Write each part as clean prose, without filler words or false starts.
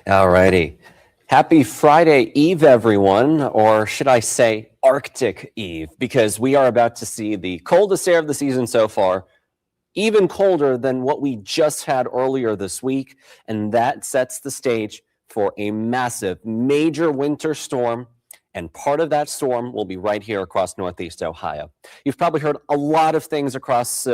All righty. Happy Friday Eve, everyone, or should I say Arctic Eve, because we are about to see the coldest air of the season so far, even colder than what we just had earlier this week, and that sets the stage for a massive, major winter storm, and part of that storm will be right here across Northeast Ohio. You've probably heard a lot of things across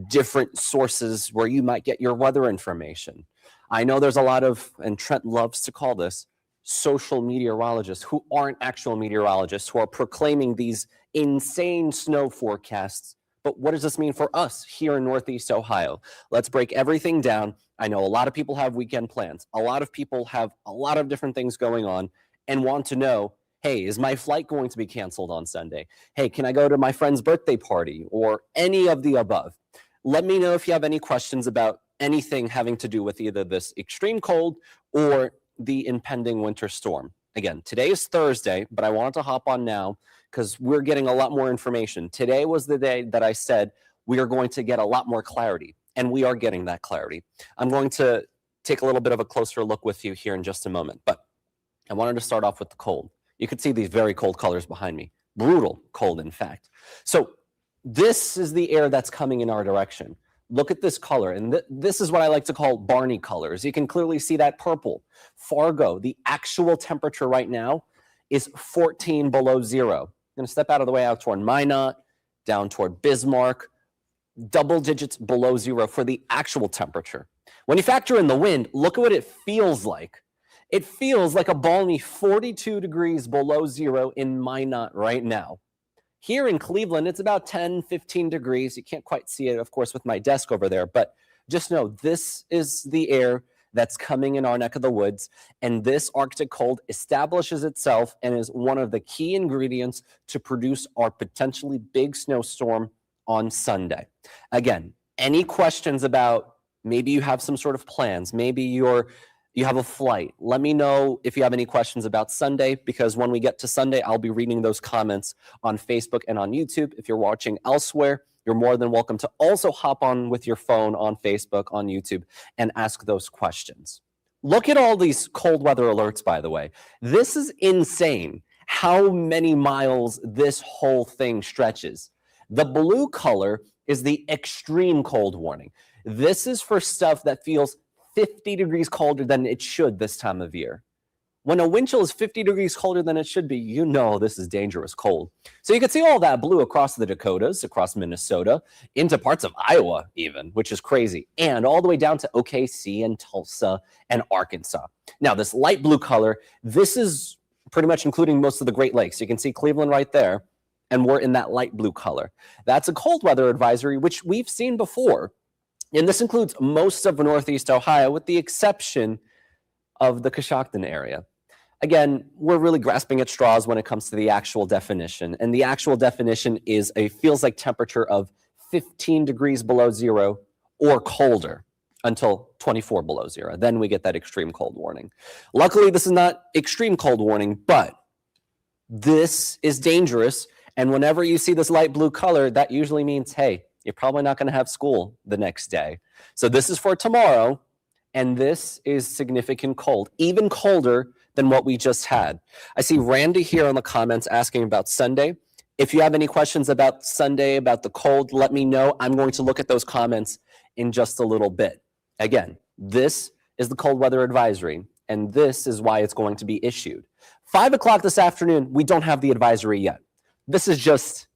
different sources where you might get your weather information. I know there's a lot of, and Trent loves to call this, social meteorologists who aren't actual meteorologists who are proclaiming these insane snow forecasts. But what does this mean for us here in Northeast Ohio? Let's break everything down. I know a lot of people have weekend plans. A lot of people have a lot of different things going on and want to know, hey, is my flight going to be canceled on Sunday? Hey, can I go to my friend's birthday party or any of the above? Let me know if you have any questions about anything having to do with either this extreme cold or the impending winter storm. Again, today is Thursday, but I wanted to hop on now because we're getting a lot more information. Today was the day that I said we are going to get a lot more clarity, and we are getting that clarity. I'm going to take a little bit of a closer look with you here in just a moment, but I wanted to start off with the cold. You could see these very cold colors behind me. Brutal cold, in fact. So this is the air that's coming in our direction. Look at this color, and this is what I like to call Barney colors. You can clearly see that purple. Fargo, the actual temperature right now is 14 below zero. I'm going to step out of the way out toward Minot, down toward Bismarck, double digits below zero for the actual temperature. When you factor in the wind, look at what it feels like. It feels like a balmy 42 degrees below zero in Minot right now. Here in Cleveland, it's about 10, 15 degrees. You can't quite see it, of course, with my desk over there, but just know this is the air that's coming in our neck of the woods, and this Arctic cold establishes itself and is one of the key ingredients to produce our potentially big snowstorm on Sunday. Again, any questions about maybe you have some sort of plans, maybe you have a flight, let me know if you have any questions about Sunday, because when we get to Sunday, I'll be reading those comments on Facebook and on YouTube. If you're watching elsewhere, you're more than welcome to also hop on with your phone on Facebook, on YouTube, and ask those questions. Look at all these cold weather alerts, by the way. This is insane how many miles this whole thing stretches. The blue color is the extreme cold warning. This is for stuff that feels 50 degrees colder than it should this time of year. When a wind chill is 50 degrees colder than it should be, you know this is dangerous cold. So you can see all that blue across the Dakotas, across Minnesota, into parts of Iowa even, which is crazy, and all the way down to OKC and Tulsa and Arkansas. Now, this light blue color, this is pretty much including most of the Great Lakes. You can see Cleveland right there, and we're in that light blue color. That's a cold weather advisory, which we've seen before. And this includes most of Northeast Ohio, with the exception of the Coshocton area. Again, we're really grasping at straws when it comes to the actual definition. And the actual definition is a feels like temperature of 15 degrees below zero or colder until 24 below zero. Then we get that extreme cold warning. Luckily, this is not extreme cold warning, but this is dangerous. And whenever you see this light blue color, that usually means, hey, you're probably not going to have school the next day. So this is for tomorrow, and this is significant cold, even colder than what we just had. I see Randy here in the comments asking about Sunday. If you have any questions about Sunday, about the cold, let me know. I'm going to look at those comments in just a little bit. Again, this is the cold weather advisory, and this is why it's going to be issued. 5 o'clock this afternoon, we don't have the advisory yet. This is just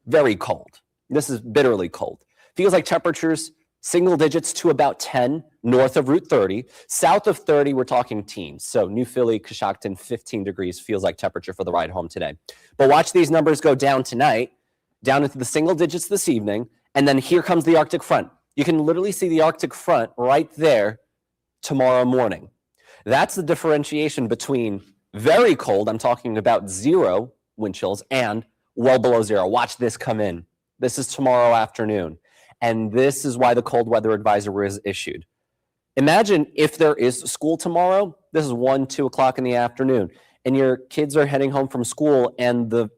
very cold. This is bitterly cold. Feels like temperatures single digits to about 10 north of Route 30. South of 30, we're talking teens. So New Philly, Coshocton, 15 degrees feels like temperature for the ride home today. But watch these numbers go down tonight, down into the single digits this evening, and then here comes the Arctic front. You can literally see the Arctic front right there tomorrow morning. That's the differentiation between very cold, I'm talking about 0 wind chills, and well below 0. Watch this come in. This is tomorrow afternoon, and this is why the cold weather advisory is issued. Imagine if there is school tomorrow. This is 1, 2 o'clock in the afternoon, and your kids are heading home from school, and the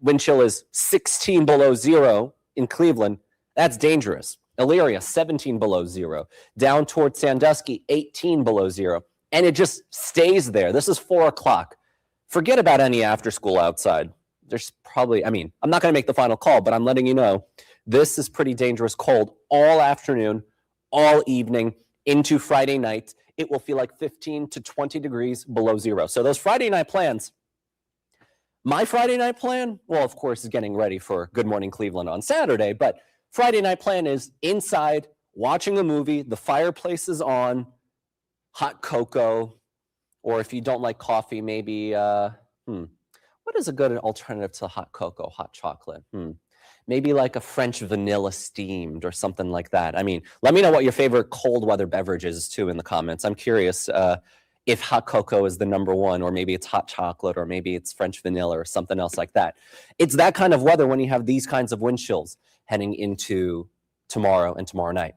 wind chill is 16 below 0 in Cleveland. That's dangerous. Elyria, 17 below 0. Down towards Sandusky, 18 below 0. and it just stays there. This is 4 o'clock. Forget about any after school outside. There's probably, I'm not going to make the final call, but I'm letting you know, this is pretty dangerous cold all afternoon, all evening, into Friday night. It will feel like 15 to 20 degrees below zero. So those Friday night plans, my Friday night plan, well, of course, is getting ready for Good Morning Cleveland on Saturday, but Friday night plan is inside, watching a movie, the fireplace is on, hot cocoa, or if you don't like coffee, maybe, what is a good alternative to hot cocoa, hot chocolate? Maybe like a French vanilla steamed or something like that. I mean, let me know what your favorite cold weather beverage is too in the comments. I'm curious if hot cocoa is the number one, or maybe it's hot chocolate, or maybe it's French vanilla or something else like that. It's that kind of weather when you have these kinds of wind chills heading into tomorrow and tomorrow night.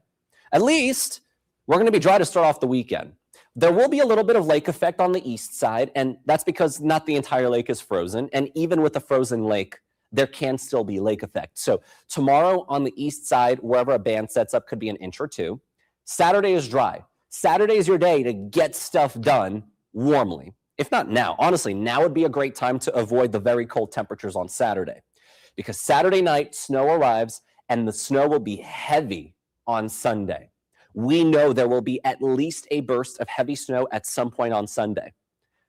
At least we're going to be dry to start off the weekend. There will be a little bit of lake effect on the east side, and that's because not the entire lake is frozen. And even with a frozen lake, there can still be lake effect. So tomorrow on the east side, wherever a band sets up, could be an inch or two. Saturday is dry. Saturday is your day to get stuff done warmly. If not now, honestly, now would be a great time to avoid the very cold temperatures on Saturday, because Saturday night snow arrives and the snow will be heavy on Sunday. We know there will be at least a burst of heavy snow at some point on Sunday.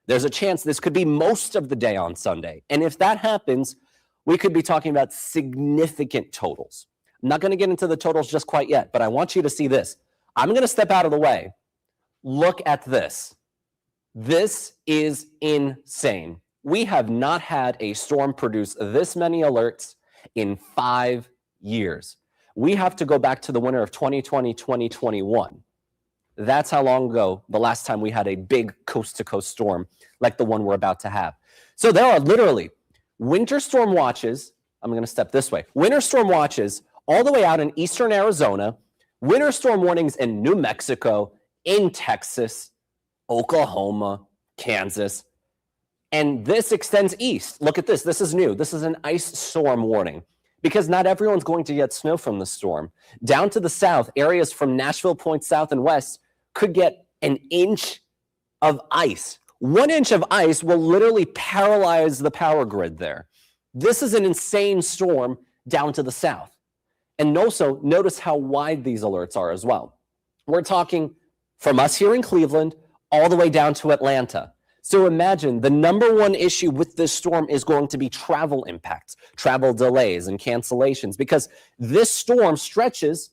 There's a chance this could be most of the day on Sunday. And if that happens, we could be talking about significant totals. I'm not going to get into the totals just quite yet, but I want you to see this. I'm going to step out of the way. Look at this. This is insane. We have not had a storm produce this many alerts in 5 years. We have to go back to the winter of 2020, 2021. That's how long ago the last time we had a big coast-to-coast storm like the one we're about to have. So there are literally winter storm watches. I'm going to step this way. Winter storm watches all the way out in eastern Arizona, winter storm warnings in New Mexico, in Texas, Oklahoma, Kansas, and this extends east. Look at this. This is new. This is an ice storm warning, because not everyone's going to get snow from the storm. Down to the south, areas from Nashville Point south and west could get an inch of ice. 1 inch of ice will literally paralyze the power grid there. This is an insane storm down to the south. And also, notice how wide these alerts are as well. We're talking from us here in Cleveland all the way down to Atlanta. So imagine the number one issue with this storm is going to be travel impacts, travel delays and cancellations, because this storm stretches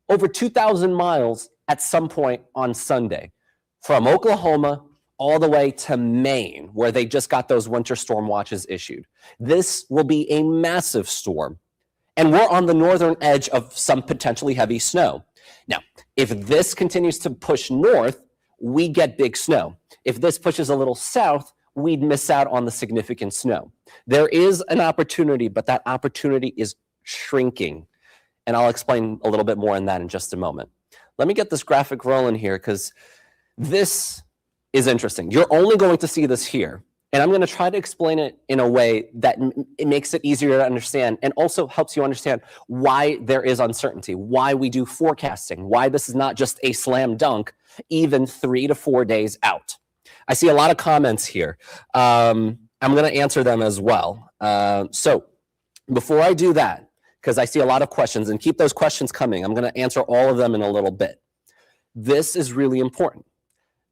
over 2,000 miles at some point on Sunday, from Oklahoma all the way to Maine, where they just got those winter storm watches issued. This will be a massive storm, and we're on the northern edge of some potentially heavy snow. Now, if this continues to push north, we get big snow. If this pushes a little south, we'd miss out on the significant snow. There is an opportunity, but that opportunity is shrinking. And I'll explain a little bit more on that in just a moment. Let me get this graphic rolling here, because this is interesting. You're only going to see this here. And I'm going to try to explain it in a way that it makes it easier to understand, and also helps you understand why there is uncertainty, why we do forecasting, why this is not just a slam dunk, even 3 to 4 days out. I see a lot of comments here. I'm going to answer them as well. So before I do that, because I see a lot of questions, and keep those questions coming, I'm going to answer all of them in a little bit. This is really important.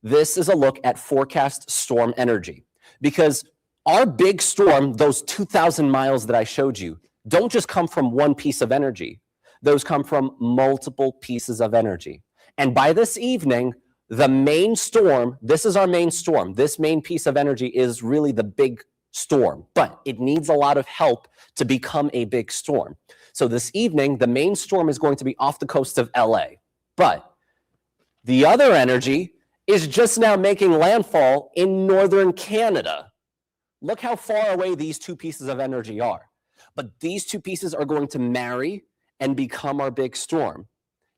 This is a look at forecast storm energy, because our big storm, those 2,000 miles that I showed you, don't just come from one piece of energy. Those come from multiple pieces of energy. And by this evening, the main storm, this is our main storm. This main piece of energy is really the big storm, but it needs a lot of help to become a big storm. So this evening, the main storm is going to be off the coast of LA, but the other energy is just now making landfall in northern Canada. Look how far away these two pieces of energy are. But these two pieces are going to marry and become our big storm.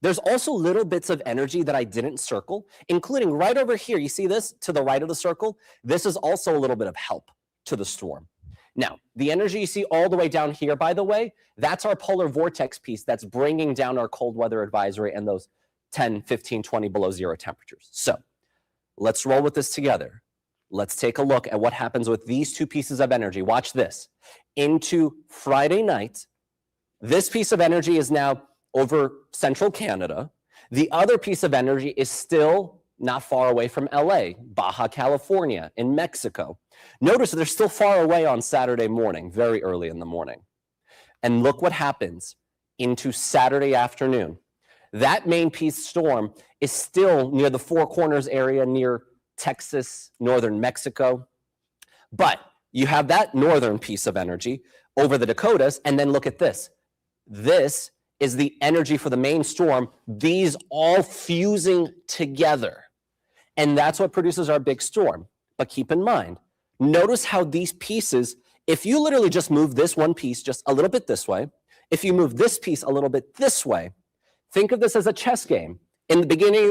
There's also little bits of energy that I didn't circle, including right over here. You see this to the right of the circle? This is also a little bit of help to the storm. Now, the energy you see all the way down here, by the way, that's our polar vortex piece that's bringing down our cold weather advisory and those 10, 15, 20 below zero temperatures. So let's roll with this together. Let's take a look at what happens with these two pieces of energy. Watch this. Into Friday night, this piece of energy is now over central Canada. The other piece of energy is still not far away from LA, Baja California, in Mexico. Notice they're still far away on Saturday morning, very early in the morning. And look what happens into Saturday afternoon. That main piece storm is still near the Four Corners area, near Texas, northern Mexico. But you have that northern piece of energy over the Dakotas, and then look at this. This is the energy for the main storm, these all fusing together. And that's what produces our big storm. But keep in mind, notice how these pieces, if you literally just move this one piece just a little bit this way, if you move this piece a little bit this way, think of this as a chess game. In the beginning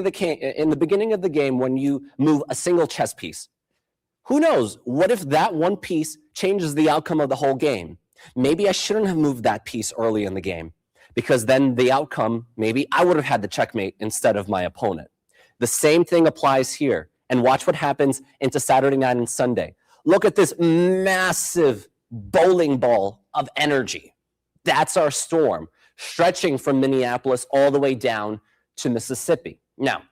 of the game, when you move a single chess piece, who knows? What if that one piece changes the outcome of the whole game? Maybe I shouldn't have moved that piece early in the game, because then the outcome, maybe I would have had the checkmate instead of my opponent. The same thing applies here. And watch what happens into Saturday night and Sunday. Look at this massive bowling ball of energy. That's our storm, stretching from Minneapolis all the way down to Mississippi. Now,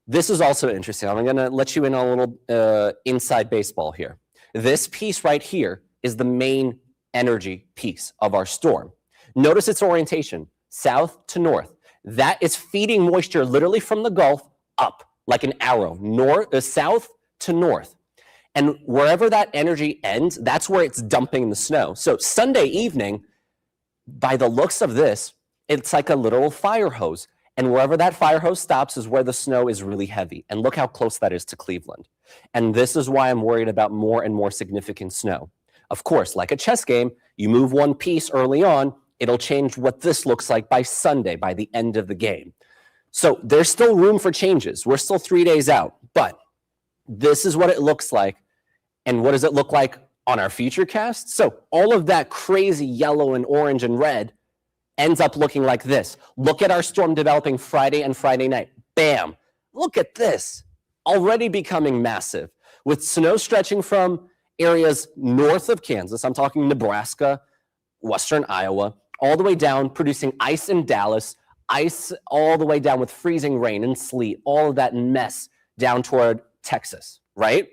this is also interesting. I'm going to let you in on a little inside baseball here. This piece right here is the main energy piece of our storm. Notice its orientation, south to north. That is feeding moisture literally from the Gulf up like an arrow, south to north. And wherever that energy ends, that's where it's dumping the snow. So Sunday evening, by the looks of this, it's like a literal fire hose. And wherever that fire hose stops is where the snow is really heavy. And look how close that is to Cleveland. And this is why I'm worried about more and more significant snow. Of course, like a chess game, you move one piece early on, it'll change what this looks like by Sunday, by the end of the game. So there's still room for changes. We're still 3 days out, but this is what it looks like. And what does it look like on our Futurecast? So all of that crazy yellow and orange and red ends up looking like this. Look at our storm developing Friday and Friday night. Bam. Look at this. Already becoming massive, with snow stretching from areas north of Kansas. I'm talking Nebraska, western Iowa, all the way down, producing ice in Dallas, ice all the way down with freezing rain and sleet, all of that mess down toward Texas, right?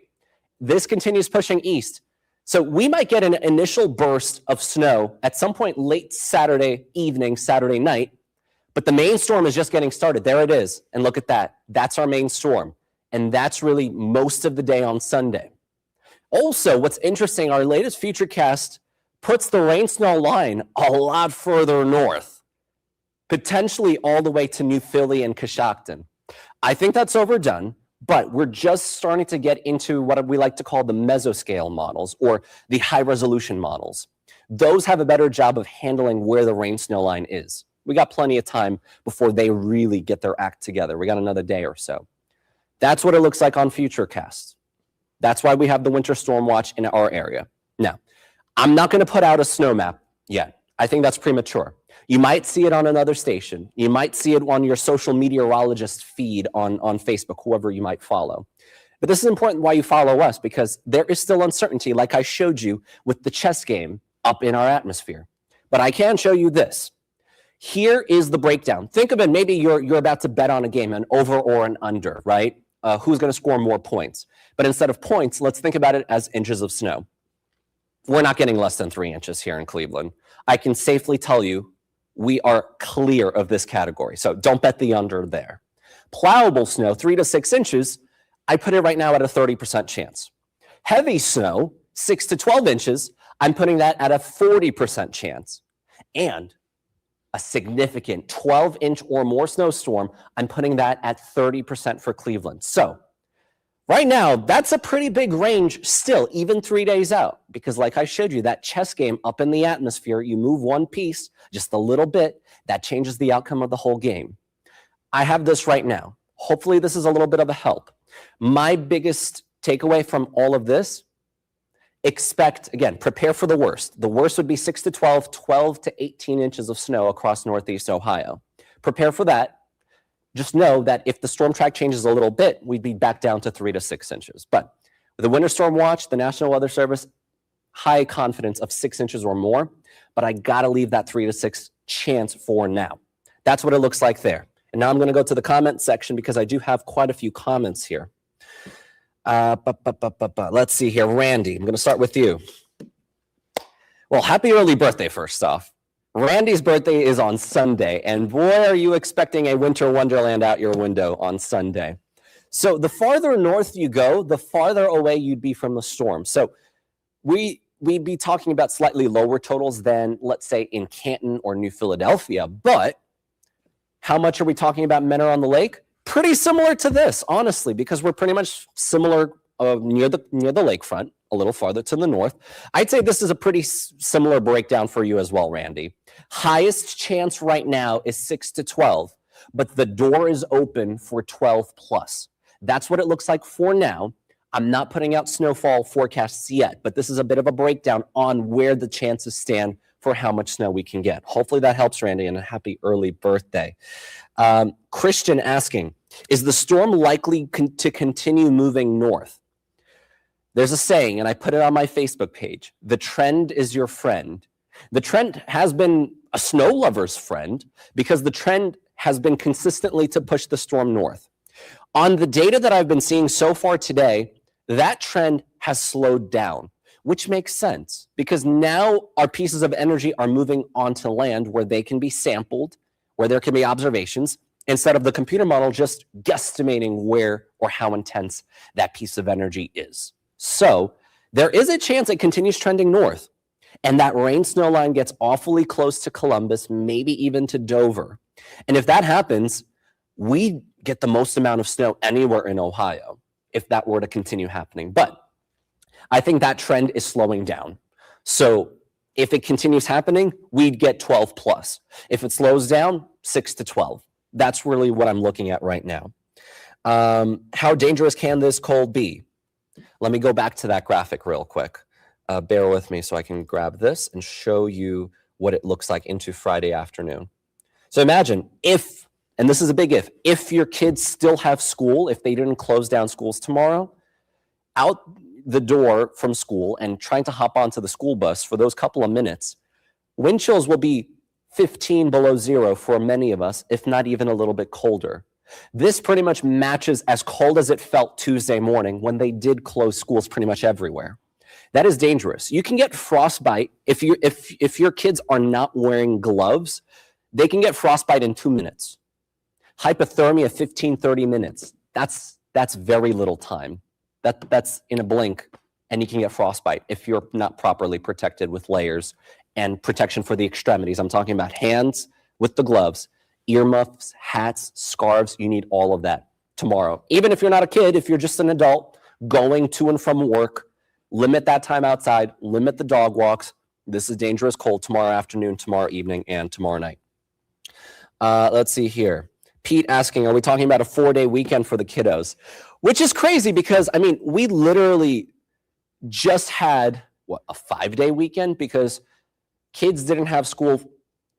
This continues pushing east. So we might get an initial burst of snow at some point late Saturday evening, Saturday night, but the main storm is just getting started. There it is. And look at that. That's our main storm. And that's really most of the day on Sunday. Also, what's interesting, our latest Futurecast puts the rain-snow line a lot further north, potentially all the way to New Philly and Coshocton. I think that's overdone, but we're just starting to get into what we like to call the mesoscale models, or the high-resolution models. Those have a better job of handling where the rain-snow line is. We got plenty of time before they really get their act together. We got another day or so. That's what it looks like on Futurecast. That's why we have the winter storm watch in our area. Now, I'm not going to put out a snow map yet. I think that's premature. You might see it on another station. You might see it on your social meteorologist feed on Facebook, whoever you might follow. But this is important why you follow us, because there is still uncertainty, like I showed you with the chess game up in our atmosphere. But I can show you this. Here is the breakdown. Think of it, maybe you're about to bet on a game, an over or an under, right? Who's going to score more points? But instead of points, let's think about it as inches of snow. We're not getting less than 3 inches here in Cleveland. I can safely tell you we are clear of this category. So don't bet the under there. Plowable snow, 3 to 6 inches, I put it right now at a 30% chance. Heavy snow, 6 to 12 inches, I'm putting that at a 40% chance. And a significant 12-inch or more snowstorm, I'm putting that at 30% for Cleveland. So right now, that's a pretty big range still, even 3 days out, because like I showed you, that chess game up in the atmosphere, you move one piece just a little bit, that changes the outcome of the whole game. I have this right now. Hopefully this is a little bit of a help. My biggest takeaway from all of this, expect, again, prepare for the worst. The worst would be 6 to 12, 12 to 18 inches of snow across Northeast Ohio. Prepare for that. just know that if the storm track changes a little bit, we'd be back down to 3 to 6 inches. But with the winter storm watch, the National Weather Service, high confidence of 6 inches or more, but I gotta leave that 3 to 6 chance for now. That's what it looks like there. And now I'm gonna go to the comment section because I do have quite a few comments here. Let's see here, Randy, I'm gonna start with you. Well, happy early birthday, first off. Randy's birthday is on Sunday, and boy, are you expecting a winter wonderland out your window on Sunday. So the farther north you go, the farther away you'd be from the storm. So we'd be talking about slightly lower totals than, let's say, in Canton or New Philadelphia. But how much are we talking about Mentor-on-the-Lake? Pretty similar to this, honestly, because we're pretty much similar near the lakefront, a little farther to the north. I'd say this is a pretty similar breakdown for you as well, Randy. Highest chance right now is 6 to 12, but the door is open for 12 plus. That's what it looks like for now. I'm not putting out snowfall forecasts yet, but this is a bit of a breakdown on where the chances stand for how much snow we can get. Hopefully that helps, Randy, and a happy early birthday. Christian asking, is the storm likely to continue moving north? There's a saying, and I put it on my Facebook page, the trend is your friend. The trend has been a snow lover's friend because the trend has been consistently to push the storm north. On the data that I've been seeing so far today, that trend has slowed down, which makes sense because now our pieces of energy are moving onto land where they can be sampled, where there can be observations, instead of the computer model just guesstimating where or how intense that piece of energy is. So there is a chance it continues trending north and that rain snow line gets awfully close to Columbus, maybe even to Dover. And if that happens, we get the most amount of snow anywhere in Ohio if that were to continue happening. But I think that trend is slowing down. So if it continues happening, we'd get 12 plus. If it slows down, 6 to 12. That's really what I'm looking at right now. How dangerous can this cold be? Let me go back to that graphic real quick. Bear with me so I can grab this and show you what it looks like into Friday afternoon. So imagine if, and this is a big if your kids still have school, if they didn't close down schools tomorrow, out the door from school and trying to hop onto the school bus for those couple of minutes, wind chills will be 15 below zero for many of us, if not even a little bit colder. This pretty much matches as cold as it felt Tuesday morning when they did close schools pretty much everywhere. That is dangerous. You can get frostbite if your kids are not wearing gloves. They can get frostbite in 2 minutes. Hypothermia, 15, 30 minutes. That's very little time. That's in a blink, and you can get frostbite if you're not properly protected with layers and protection for the extremities. I'm talking about hands with the gloves, earmuffs, hats, scarves. You need all of that tomorrow. Even if you're not a kid, if you're just an adult going to and from work, limit that time outside, limit the dog walks. This is dangerous cold tomorrow afternoon, tomorrow evening, and tomorrow night. Let's see here. Pete asking, are we talking about a 4-day weekend for the kiddos? Which is crazy because, I mean, we literally just had, a 5-day weekend because kids didn't have school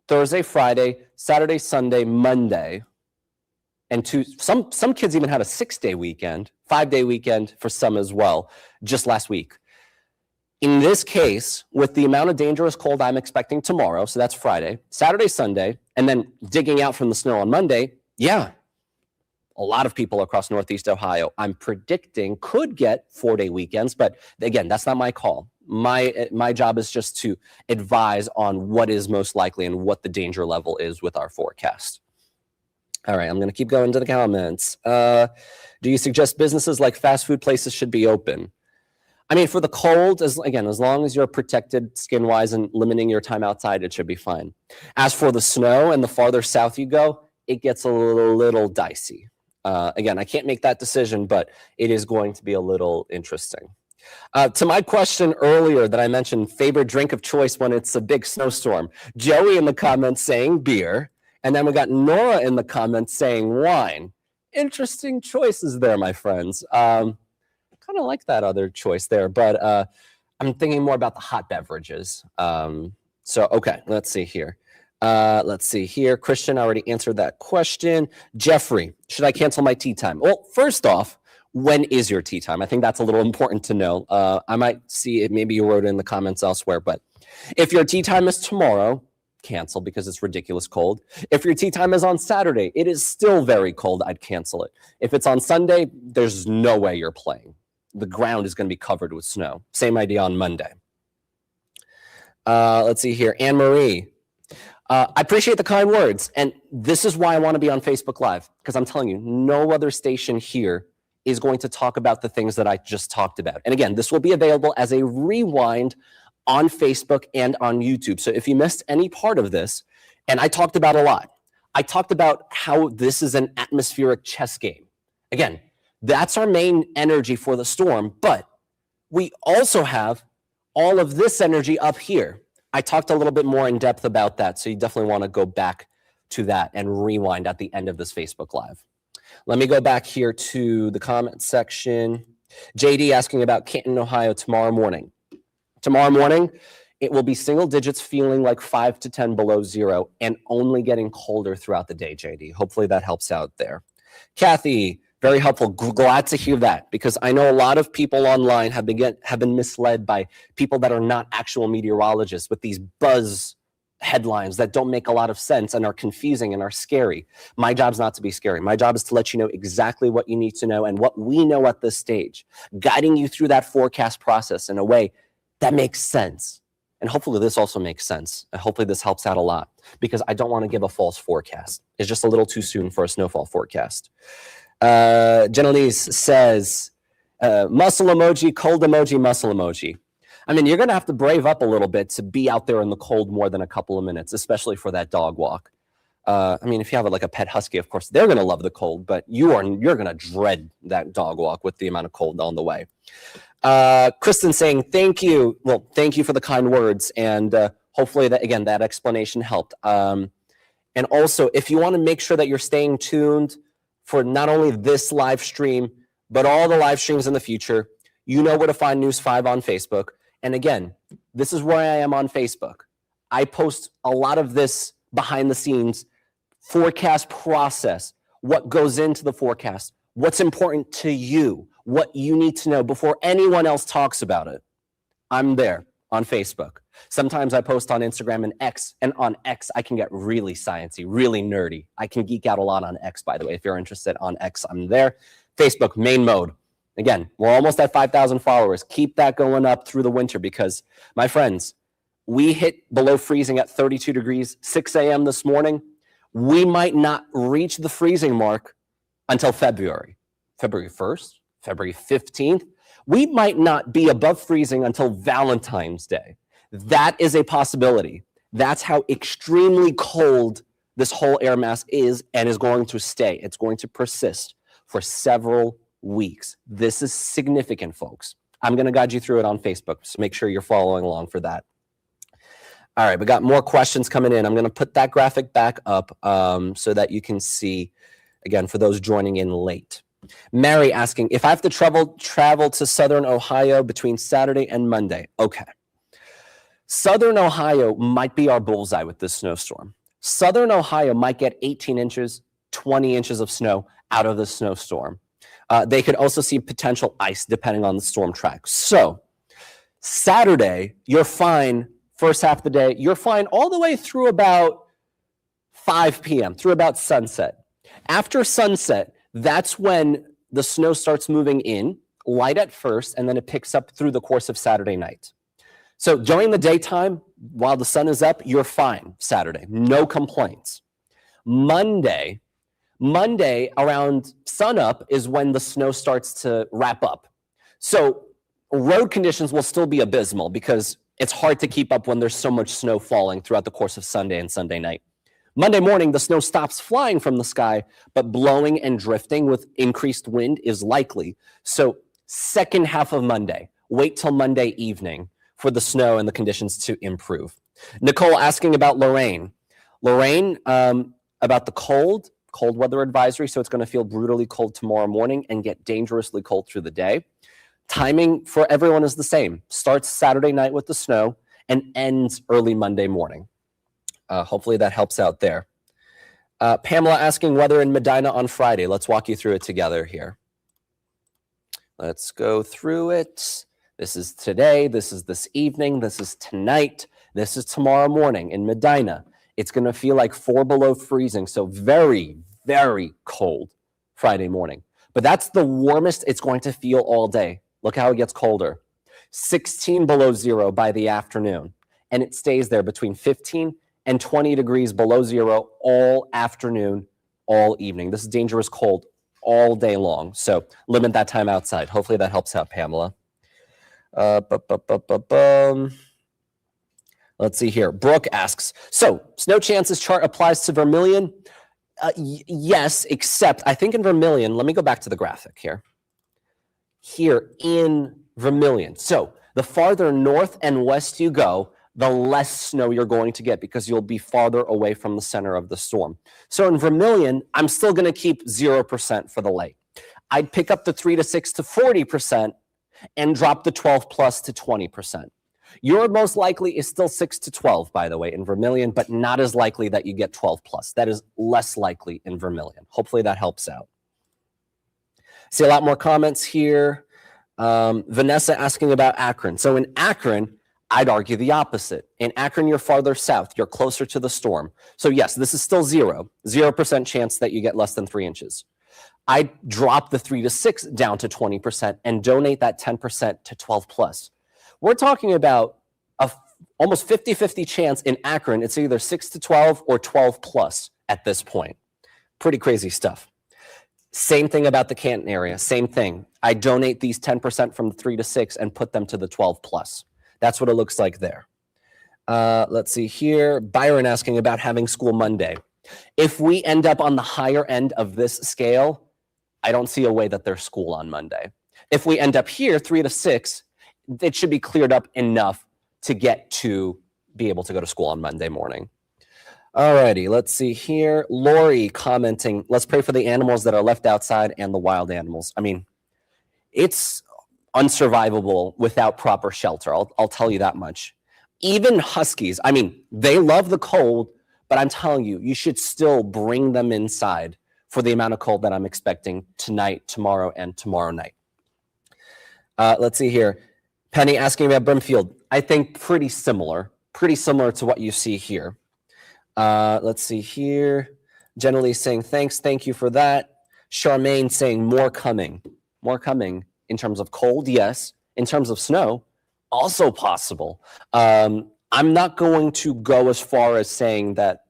Thursday, Friday, Saturday, Sunday, Monday. And some kids even had a 6-day weekend, 5-day weekend for some as well, just last week. In this case, with the amount of dangerous cold I'm expecting tomorrow, so that's Friday, Saturday, Sunday, and then digging out from the snow on Monday, yeah, a lot of people across Northeast Ohio, I'm predicting could get 4-day weekends, but again, that's not my call. My job is just to advise on what is most likely and what the danger level is with our forecast. All right, I'm going to keep going to the comments. Do you suggest businesses like fast food places should be open? I mean, for the cold, as long as you're protected skin-wise and limiting your time outside, it should be fine. As for the snow and the farther south you go, it gets a little dicey. Again, I can't make that decision, but it is going to be a little interesting. To my question earlier that I mentioned, favorite drink of choice when it's a big snowstorm, Joey in the comments saying beer, and then we got Nora in the comments saying wine. Interesting choices there, my friends. Kind of like that other choice there, but I'm thinking more about the hot beverages. So, okay, let's see here. Let's see here. Christian already answered that question. Jeffrey, should I cancel my tea time? Well, first off, when is your tea time? I think that's a little important to know. I might see it. Maybe you wrote it in the comments elsewhere, but if your tea time is tomorrow, cancel because it's ridiculous cold. If your tea time is on Saturday, it is still very cold. I'd cancel it. If it's on Sunday, there's no way you're playing. The ground is going to be covered with snow. Same idea on Monday. Let's see here. Anne-Marie. I appreciate the kind words. And this is why I want to be on Facebook Live, because I'm telling you, no other station here is going to talk about the things that I just talked about. And again, this will be available as a rewind on Facebook and on YouTube. So if you missed any part of this, and I talked about a lot, I talked about how this is an atmospheric chess game. Again, that's our main energy for the storm, but we also have all of this energy up here. I talked a little bit more in depth about that, so you definitely want to go back to that and rewind at the end of this Facebook Live. Let me go back here to the comment section. JD asking about Canton, Ohio tomorrow morning. Tomorrow morning, it will be single digits, feeling like 5 to 10 below zero, and only getting colder throughout the day, JD. Hopefully that helps out there. Kathy, very helpful. Glad to hear that, because I know a lot of people online have been misled by people that are not actual meteorologists with these buzz headlines that don't make a lot of sense and are confusing and are scary. My job's not to be scary. My job is to let you know exactly what you need to know and what we know at this stage, guiding you through that forecast process in a way that makes sense. And hopefully this also makes sense. And hopefully this helps out a lot, because I don't want to give a false forecast. It's just a little too soon for a snowfall forecast. Genelise says, muscle emoji, cold emoji, muscle emoji. I mean, you're going to have to brave up a little bit to be out there in the cold more than a couple of minutes, especially for that dog walk. I mean, if you have like a pet husky, of course, they're going to love the cold, but you're going to dread that dog walk with the amount of cold on the way. Kristen saying, thank you. Well, thank you for the kind words. And hopefully that, again, that explanation helped. And also, if you want to make sure that you're staying tuned for not only this live stream, but all the live streams in the future, you know where to find News 5 on Facebook. And again, this is where I am on Facebook. I post a lot of this behind the scenes forecast process, what goes into the forecast, what's important to you, what you need to know before anyone else talks about it. I'm there on Facebook. Sometimes I post on Instagram and X, and on X, I can get really sciencey, really nerdy. I can geek out a lot on X, by the way. If you're interested on X, I'm there. Facebook, main mode. Again, we're almost at 5,000 followers. Keep that going up through the winter, because, my friends, we hit below freezing at 32 degrees, 6 a.m. this morning. We might not reach the freezing mark until February 1st, February 15th. We might not be above freezing until Valentine's Day. That is a possibility. That's how extremely cold this whole air mass is and is going to stay. It's going to persist for several weeks. This is significant, folks. I'm going to guide you through it on Facebook, so make sure you're following along for that. All right, we got more questions coming in. I'm going to put that graphic back up so that you can see, again, for those joining in late. Mary asking, if I have to travel to Southern Ohio between Saturday and Monday. Okay. Southern Ohio might be our bullseye with this snowstorm. Southern Ohio might get 18 inches, 20 inches of snow out of the snowstorm. They could also see potential ice depending on the storm track. So Saturday, you're fine. First half of the day, you're fine all the way through about 5 p.m., through about sunset. After sunset, that's when the snow starts moving in, light at first, and then it picks up through the course of Saturday night. So during the daytime, while the sun is up, you're fine Saturday. No complaints. Monday around sunup is when the snow starts to wrap up. So road conditions will still be abysmal because it's hard to keep up when there's so much snow falling throughout the course of Sunday and Sunday night. Monday morning, the snow stops flying from the sky, but blowing and drifting with increased wind is likely. So second half of Monday, wait till Monday evening for the snow and the conditions to improve. Nicole asking about Lorraine. Lorraine, about the cold weather advisory. So it's going to feel brutally cold tomorrow morning and get dangerously cold through the day. Timing for everyone is the same. Starts Saturday night with the snow and ends early Monday morning. Hopefully that helps out there. Pamela asking weather in Medina on Friday. Let's walk you through it together here. Let's go through it. This is today. This is this evening. This is tonight. This is tomorrow morning in Medina. It's going to feel like 4 below freezing, so very, very cold Friday morning. But that's the warmest it's going to feel all day. Look how it gets colder. 16 below zero by the afternoon, and it stays there between 15 and 20 degrees below zero all afternoon, all evening. This is dangerous cold all day long, so limit that time outside. Hopefully that helps out, Pamela. Let's see here. Brooke asks, so snow chances chart applies to Vermilion? Yes, except I think in Vermilion, let me go back to the graphic here. Here in Vermilion. So the farther north and west you go, the less snow you're going to get because you'll be farther away from the center of the storm. So in Vermilion, I'm still going to keep 0% for the lake. I'd pick up the 3 to 6 to 40% and drop the 12 plus to 20%. Your most likely is still 6 to 12, by the way, in Vermilion, but not as likely that you get 12 plus. That is less likely in Vermilion. Hopefully that helps out. See a lot more comments here. Vanessa asking about Akron. So in Akron, I'd argue the opposite. In Akron, you're farther south. You're closer to the storm. So yes, this is still 0% chance that you get less than 3 inches. I'd drop the 3 to 6 down to 20% and donate that 10% to 12 plus. We're talking about a almost 50-50 chance in Akron. It's either 6 to 12 or 12 plus at this point. Pretty crazy stuff. Same thing about the Canton area. Same thing. I donate these 10% from the 3 to 6 and put them to the 12 plus. That's what it looks like there. Let's see here. Byron asking about having school Monday. If we end up on the higher end of this scale, I don't see a way that there's school on Monday. If we end up here, 3 to 6, it should be cleared up enough to get to be able to go to school on Monday morning. Alrighty, let's see here. Lori commenting, let's pray for the animals that are left outside and the wild animals. I mean, it's unsurvivable without proper shelter. I'll tell you that much. Even huskies, I mean, they love the cold, but I'm telling you, you should still bring them inside for the amount of cold that I'm expecting tonight, tomorrow, and tomorrow night. Let's see here. Penny asking about Brimfield. I think pretty similar to what you see here. Let's see here. Generally saying thanks, thank you for that. Charmaine saying more coming in terms of cold, yes. In terms of snow, also possible. I'm not going to go as far as saying that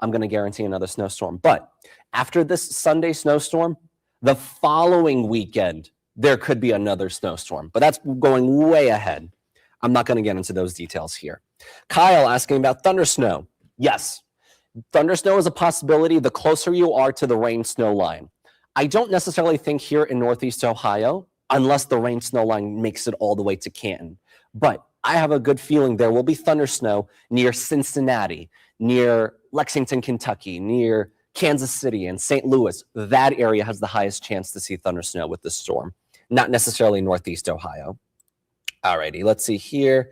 I'm going to guarantee another snowstorm, but after this Sunday snowstorm, the following weekend, there could be another snowstorm, but that's going way ahead. I'm not going to get into those details here. Kyle asking about thunder snow. Yes, thunder snow is a possibility the closer you are to the rain snow line. I don't necessarily think here in Northeast Ohio, unless the rain snow line makes it all the way to Canton. But I have a good feeling there will be thunder snow near Cincinnati, near Lexington, Kentucky, near Kansas City and St. Louis. That area has the highest chance to see thunder snow with this storm, not necessarily Northeast Ohio. Alrighty, let's see here.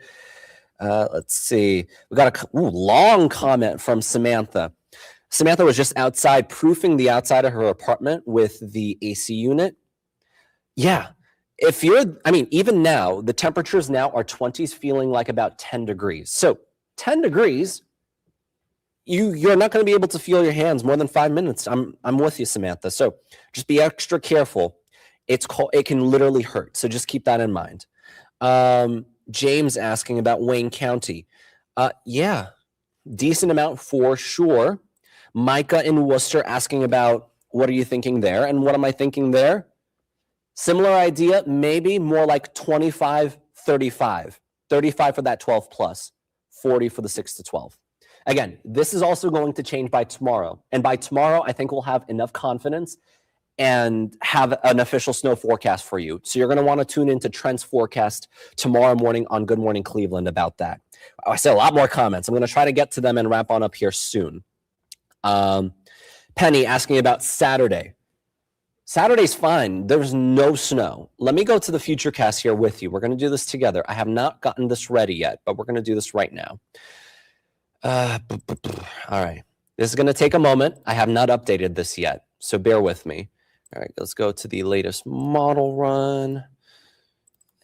Let's see. We got a long comment from Samantha. Samantha was just outside proofing the outside of her apartment with the AC unit. Yeah, even now, the temperatures now are 20s, feeling like about 10 degrees. So 10 degrees, you're not going to be able to feel your hands more than 5 minutes. I'm with you, Samantha. So just be extra careful. It can literally hurt. So just keep that in mind. James asking about Wayne County. Yeah, decent amount for sure. Micah in Worcester asking about what are you thinking there? And what am I thinking there? Similar idea, maybe more like 25, 35. 35 for that 12 plus, 40 for the 6 to 12. Again, this is also going to change by tomorrow. And by tomorrow, I think we'll have enough confidence and have an official snow forecast for you. So you're going to want to tune into Trent's forecast tomorrow morning on Good Morning Cleveland about that. I said a lot more comments. I'm going to try to get to them and wrap on up here soon. Penny asking about Saturday. Saturday's fine. There's no snow. Let me go to the Futurecast here with you. We're going to do this together. I have not gotten this ready yet, but we're going to do this right now. All right. This is going to take a moment. I have not updated this yet, so bear with me. All right, let's go to the latest model run.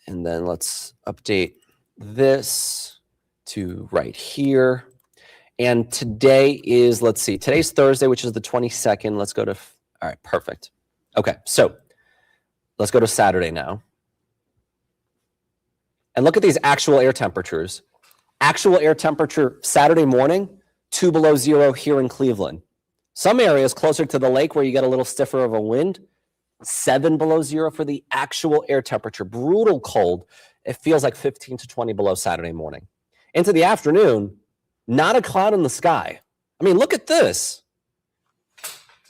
And then let's update this to right here. And today is, let's see, today's Thursday, which is the 22nd. Let's go to, all right, perfect. Okay, so let's go to Saturday now. And look at these actual air temperatures. Actual air temperature Saturday morning, 2 below zero here in Cleveland. Some areas closer to the lake where you get a little stiffer of a wind, 7 below zero for the actual air temperature. Brutal cold. It feels like 15 to 20 below Saturday morning. Into the afternoon, not a cloud in the sky. I mean, look at this.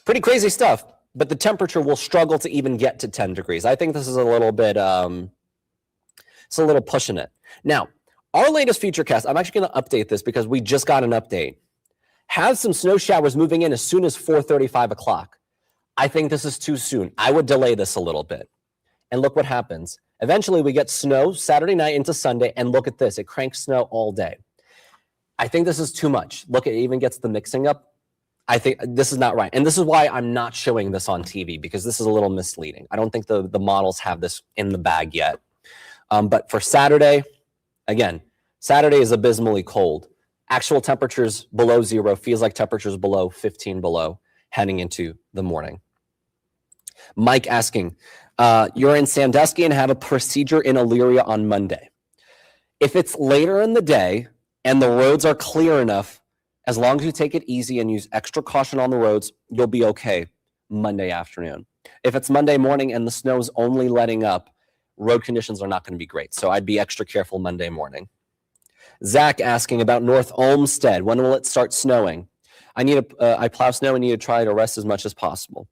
Pretty crazy stuff, but the temperature will struggle to even get to 10 degrees. I think this is a little bit, it's a little pushing it. Now, our latest Futurecast, I'm actually going to update this because we just got an update. Has some snow showers moving in as soon as 4:30, 5 o'clock. I think this is too soon. I would delay this a little bit. And look what happens. Eventually, we get snow Saturday night into Sunday, and look at this. It cranks snow all day. I think this is too much. Look, it even gets the mixing up. I think this is not right. And this is why I'm not showing this on TV, because this is a little misleading. I don't think the models have this in the bag yet. But for Saturday, again, Saturday is abysmally cold. Actual temperatures below zero, feels like temperatures below 15 below heading into the morning. Mike asking, you're in Sandusky and have a procedure in Elyria on Monday. If it's later in the day and the roads are clear enough, as long as you take it easy and use extra caution on the roads, you'll be okay Monday afternoon. If it's Monday morning and the snow's only letting up, road conditions are not going to be great. So I'd be extra careful Monday morning. Zach asking about North Olmsted. When will it start snowing? I plow snow and need to try to rest as much as possible.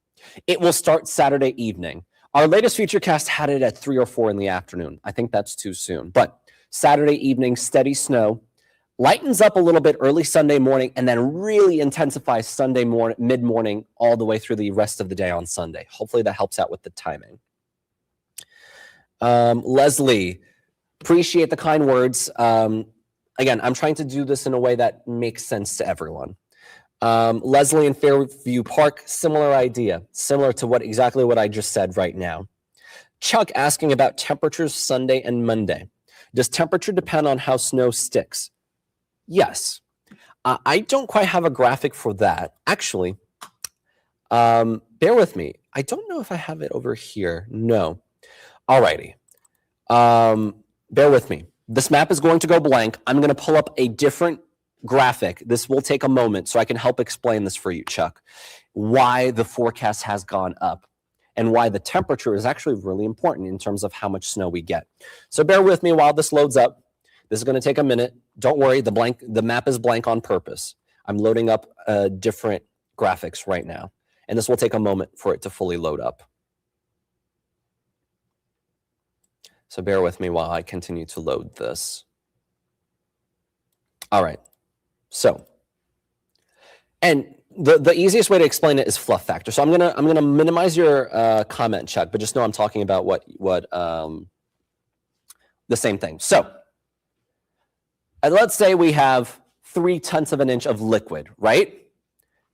It will start Saturday evening. Our latest Futurecast had it at 3 or 4 in the afternoon. I think that's too soon. But Saturday evening, steady snow. Lightens up a little bit early Sunday morning and then really intensifies Sunday morning, mid-morning, all the way through the rest of the day on Sunday. Hopefully that helps out with the timing. Leslie, appreciate the kind words. Again, I'm trying to do this in a way that makes sense to everyone. Leslie in Fairview Park, similar idea, similar to exactly what I just said right now. Chuck asking about temperatures Sunday and Monday. Does temperature depend on how snow sticks? Yes. I don't quite have a graphic for that. Actually, bear with me. I don't know if I have it over here. No. Alrighty. Bear with me. This map is going to go blank. I'm going to pull up a different graphic. This will take a moment so I can help explain this for you, Chuck, why the forecast has gone up and why the temperature is actually really important in terms of how much snow we get. So bear with me while this loads up. This is going to take a minute. Don't worry, the map is blank on purpose. I'm loading up different graphics right now, and this will take a moment for it to fully load up. So bear with me while I continue to load this. All right. So, and the easiest way to explain it is fluff factor. So I'm gonna minimize your comment, Chuck, but just know I'm talking about what the same thing. So, let's say we have 0.3 of an inch of liquid, right?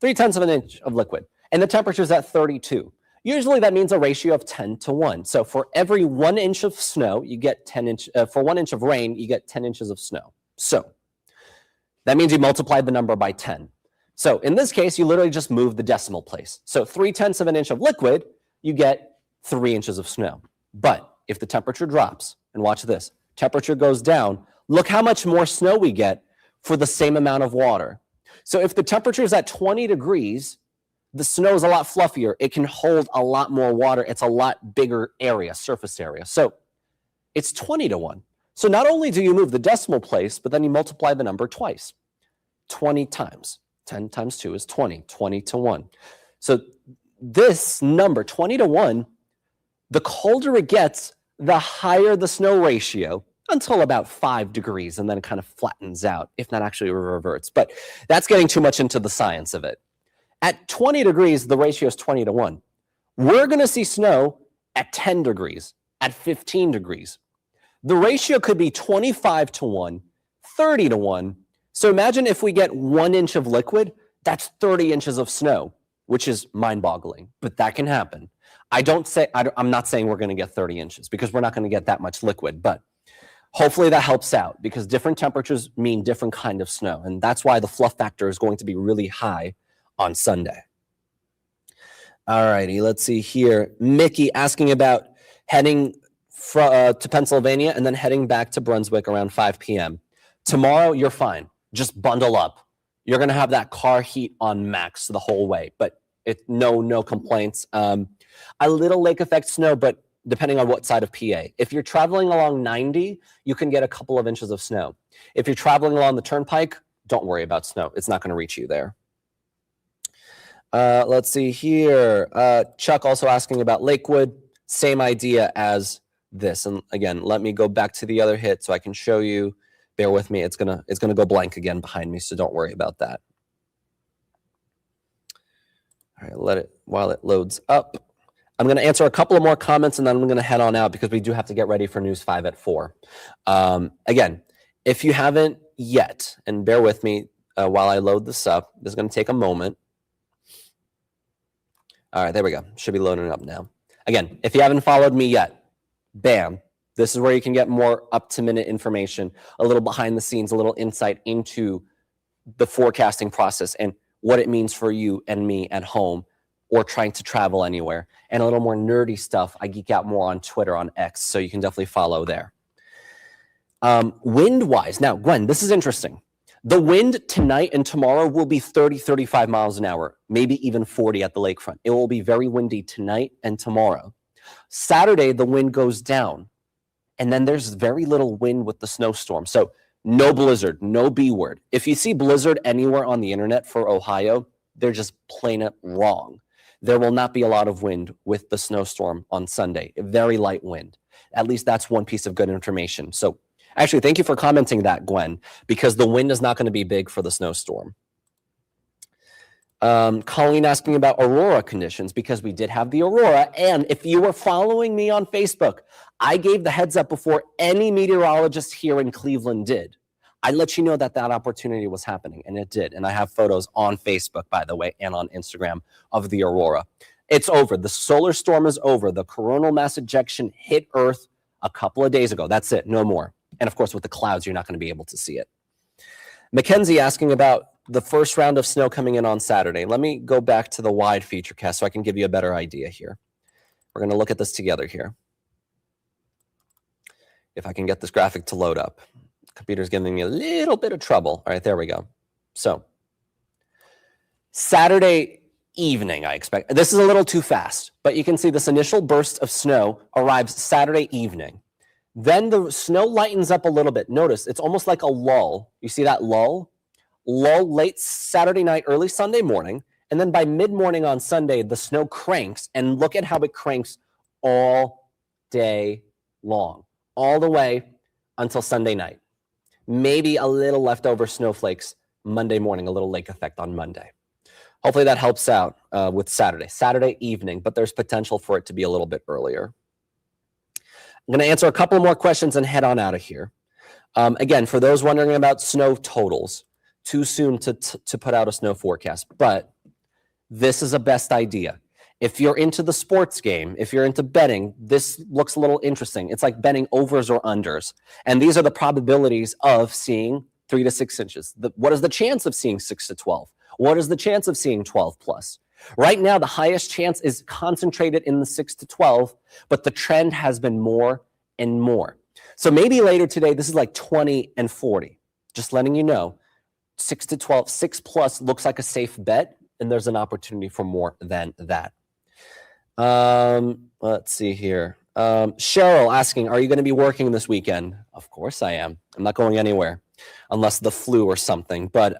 0.3 of an inch of liquid, and the temperature is at 32. Usually that means a ratio of 10 to 1. So for every 1 inch of snow, you get 10 inch. For 1 inch of rain, you get 10 inches of snow. So that means you multiply the number by 10. So in this case, you literally just move the decimal place. So 0.3 of an inch of liquid, you get 3 inches of snow. But if the temperature drops, and watch this, temperature goes down, look how much more snow we get for the same amount of water. So if the temperature is at 20 degrees, the snow is a lot fluffier. It can hold a lot more water. It's a lot bigger area, surface area. So it's 20 to 1. So not only do you move the decimal place, but then you multiply the number twice. 20 times. 10 times 2 is 20. 20 to 1. So this number, 20 to 1, the colder it gets, the higher the snow ratio, until about 5 degrees, and then it kind of flattens out, if not actually reverts. But that's getting too much into the science of it. At 20 degrees, the ratio is 20 to 1. We're going to see snow at 10 degrees, at 15 degrees. The ratio could be 25 to 1, 30 to 1, So imagine if we get 1 inch of liquid, that's 30 inches of snow, which is mind-boggling, but that can happen. I'm not saying we're going to get 30 inches because we're not going to get that much liquid, but hopefully that helps out because different temperatures mean different kind of snow, and that's why the fluff factor is going to be really high on Sunday. All righty, let's see here. Mickey asking about heading to Pennsylvania and then heading back to Brunswick around 5 p.m. Tomorrow, you're fine. Just bundle up. You're going to have that car heat on max the whole way, but no complaints. A little lake effect snow, but depending on what side of PA. If you're traveling along 90, you can get a couple of inches of snow. If you're traveling along the turnpike, don't worry about snow. It's not going to reach you there. Let's see here. Chuck also asking about Lakewood. Same idea as this. And again, let me go back to the other hit so I can show you. Bear with me. It's gonna go blank again behind me, so don't worry about that. All right, while it loads up. I'm going to answer a couple of more comments, and then I'm going to head on out because we do have to get ready for News 5 at 4. Again, if you haven't yet, and bear with me while I load this up. This is going to take a moment. All right, there we go. Should be loading up now. Again, if you haven't followed me yet, bam. This is where you can get more up-to-minute information, a little behind the scenes, a little insight into the forecasting process and what it means for you and me at home or trying to travel anywhere. And a little more nerdy stuff, I geek out more on Twitter, on X, so you can definitely follow there. Wind-wise, now, Gwen, this is interesting. The wind tonight and tomorrow will be 30, 35 miles an hour, maybe even 40 at the lakefront. It will be very windy tonight and tomorrow. Saturday, the wind goes down. And then there's very little wind with the snowstorm. So no blizzard, no B word. If you see blizzard anywhere on the internet for Ohio, they're just plain it wrong. There will not be a lot of wind with the snowstorm on Sunday. Very light wind. At least that's one piece of good information. So actually, thank you for commenting that, Gwen, because the wind is not going to be big for the snowstorm. Colleen asking about aurora conditions because we did have the aurora. And if you were following me on Facebook, I gave the heads up before any meteorologist here in Cleveland did. I let you know that opportunity was happening, and it did. And I have photos on Facebook, by the way, and on Instagram of the aurora. It's over. The solar storm is over. The coronal mass ejection hit Earth a couple of days ago. That's it. No more. And of course, with the clouds, you're not going to be able to see it. Mackenzie asking about the first round of snow coming in on Saturday. Let me go back to the wide Futurecast so I can give you a better idea here. We're going to look at this together here. If I can get this graphic to load up. The computer's giving me a little bit of trouble. All right, there we go. So, Saturday evening, I expect. This is a little too fast, but you can see this initial burst of snow arrives Saturday evening. Then the snow lightens up a little bit. Notice, it's almost like a lull. You see that lull? Lull late Saturday night, early Sunday morning, and then by mid-morning on Sunday, the snow cranks, and look at how it cranks all day long, all the way until Sunday night. Maybe a little leftover snowflakes Monday morning, a little lake effect on Monday. Hopefully that helps out with Saturday evening, but there's potential for it to be a little bit earlier. I'm going to answer a couple more questions and head on out of here. Again, for those wondering about snow totals, too soon to put out a snow forecast, but this is a best idea. If you're into the sports game, if you're into betting, this looks a little interesting. It's like betting overs or unders. And these are the probabilities of seeing 3 to 6 inches. What is the chance of seeing 6 to 12? What is the chance of seeing 12 plus? Right now, the highest chance is concentrated in the 6 to 12, but the trend has been more and more. So maybe later today, this is like 20 and 40. Just letting you know, 6 to 12, 6 plus looks like a safe bet, and there's an opportunity for more than that. Let's see here. Cheryl asking, are you going to be working this weekend? Of course I am. I'm not going anywhere unless the flu or something. But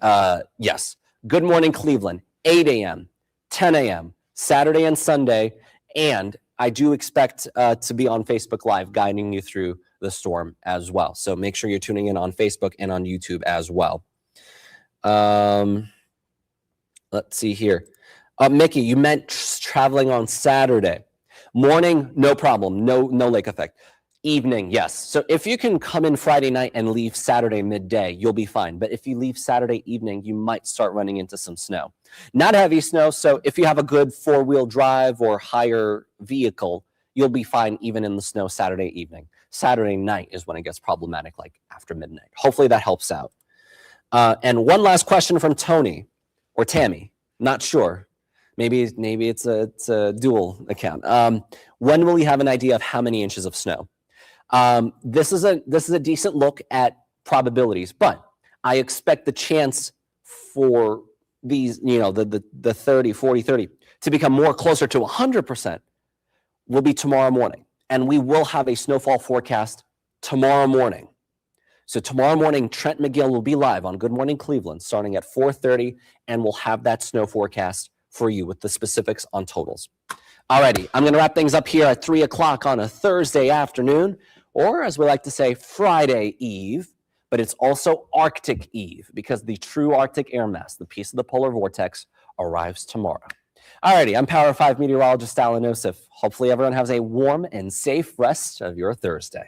yes, good morning, Cleveland, 8 a.m., 10 a.m., Saturday and Sunday. And I do expect to be on Facebook Live guiding you through the storm as well. So make sure you're tuning in on Facebook and on YouTube as well. Let's see here. Mickey, you meant traveling on Saturday. Morning, no problem. No lake effect. Evening, yes. So if you can come in Friday night and leave Saturday midday, you'll be fine. But if you leave Saturday evening, you might start running into some snow. Not heavy snow, so if you have a good four-wheel drive or higher vehicle, you'll be fine even in the snow Saturday evening. Saturday night is when it gets problematic, like after midnight. Hopefully that helps out. And one last question from Tony or Tammy, not sure. Maybe it's a dual account. When will we have an idea of how many inches of snow? This is a decent look at probabilities, but I expect the chance for these, the 30, 40, 30 to become more closer to 100% will be tomorrow morning. And we will have a snowfall forecast tomorrow morning. So tomorrow morning, Trent McGill will be live on Good Morning Cleveland starting at 4:30, and we'll have that snow forecast for you with the specifics on totals. Alrighty, I'm going to wrap things up here at 3 o'clock on a Thursday afternoon, or as we like to say, Friday Eve, but it's also Arctic Eve because the true Arctic air mass, the piece of the polar vortex, arrives tomorrow. Alrighty, I'm Power 5 meteorologist Allan Nosoff. Hopefully everyone has a warm and safe rest of your Thursday.